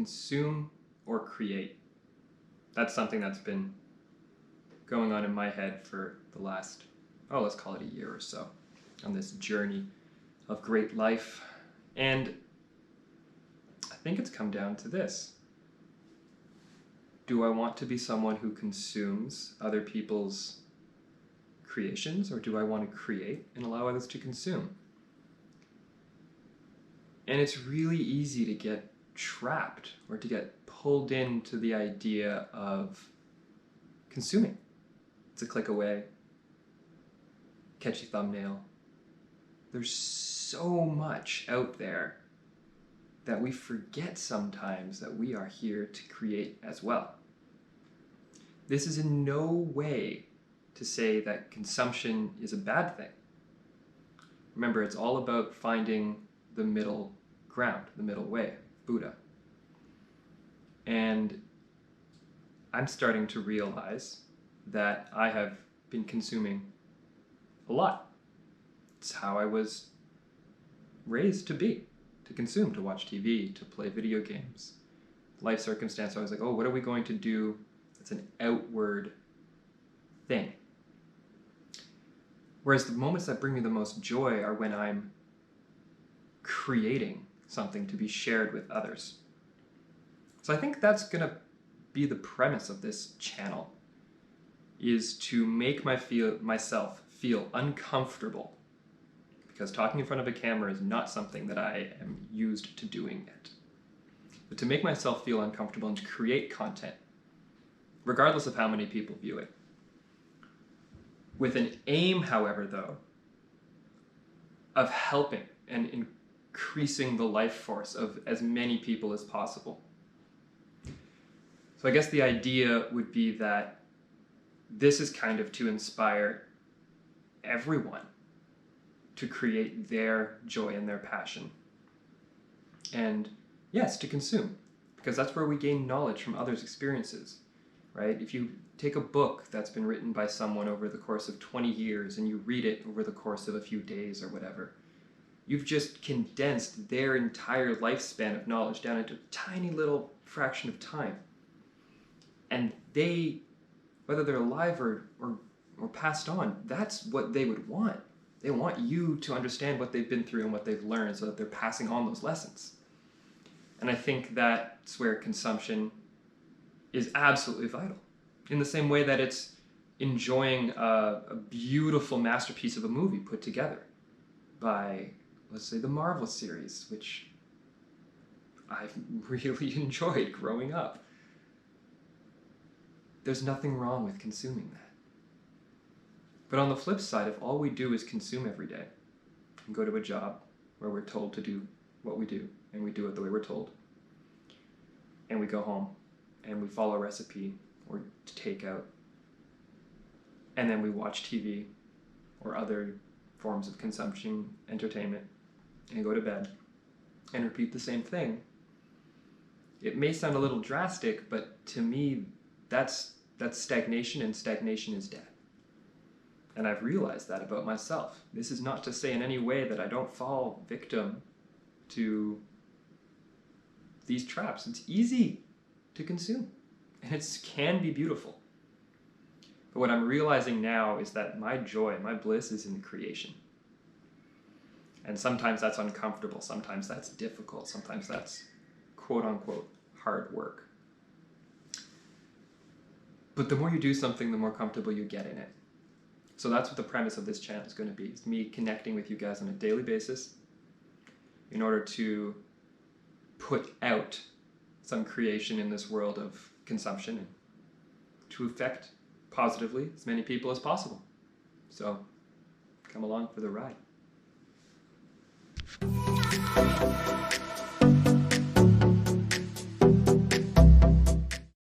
consume or create? That's something that's been going on in my head for the last, let's call it a year or so, on this journey of great life. And I think it's come down to this. Do I want to be someone who consumes other people's creations, or do I want to create and allow others to consume? And it's really easy to get trapped or to get pulled into the idea of consuming. It's a click away, catchy thumbnail. There's so much out there that we forget sometimes that we are here to create as well. This is in no way to say that consumption is a bad thing. Remember, it's all about finding the middle ground, the middle way, Buddha. And I'm starting to realize that I have been consuming a lot. It's how I was raised to be, to consume, to watch TV, to play video games. Life circumstance, I was like, what are we going to do that's an outward thing? Whereas the moments that bring me the most joy are when I'm creating something to be shared with others. So I think that's going to be the premise of this channel, is to make myself feel uncomfortable, because talking in front of a camera is not something that I am used to doing yet. But to make myself feel uncomfortable and to create content, regardless of how many people view it. With an aim, however, though, of helping and increasing the life force of as many people as possible. So I guess the idea would be that this is kind of to inspire everyone to create their joy and their passion. And yes, to consume, because that's where we gain knowledge from others' experiences, right? If you take a book that's been written by someone over the course of 20 years and you read it over the course of a few days or whatever, you've just condensed their entire lifespan of knowledge down into a tiny little fraction of time. And they, whether they're alive or passed on, that's what they would want. They want you to understand what they've been through and what they've learned so that they're passing on those lessons. And I think that's where consumption is absolutely vital. In the same way that it's enjoying a beautiful masterpiece of a movie put together by, let's say, the Marvel series, which I've really enjoyed growing up. There's nothing wrong with consuming that. But on the flip side, if all we do is consume every day and go to a job where we're told to do what we do, and we do it the way we're told, and we go home and we follow a recipe or take out, and then we watch TV or other forms of consumption, entertainment, and go to bed and repeat the same thing, it may sound a little drastic, but to me, that's stagnation, and stagnation is death. And I've realized that about myself. This is not to say in any way that I don't fall victim to these traps. It's easy to consume, and it can be beautiful. But what I'm realizing now is that my joy, my bliss is in the creation. And sometimes that's uncomfortable, sometimes that's difficult, sometimes that's quote-unquote hard work. But the more you do something, the more comfortable you get in it. So that's what the premise of this channel is going to be. It's me connecting with you guys on a daily basis in order to put out some creation in this world of consumption and to affect positively as many people as possible. So come along for the ride.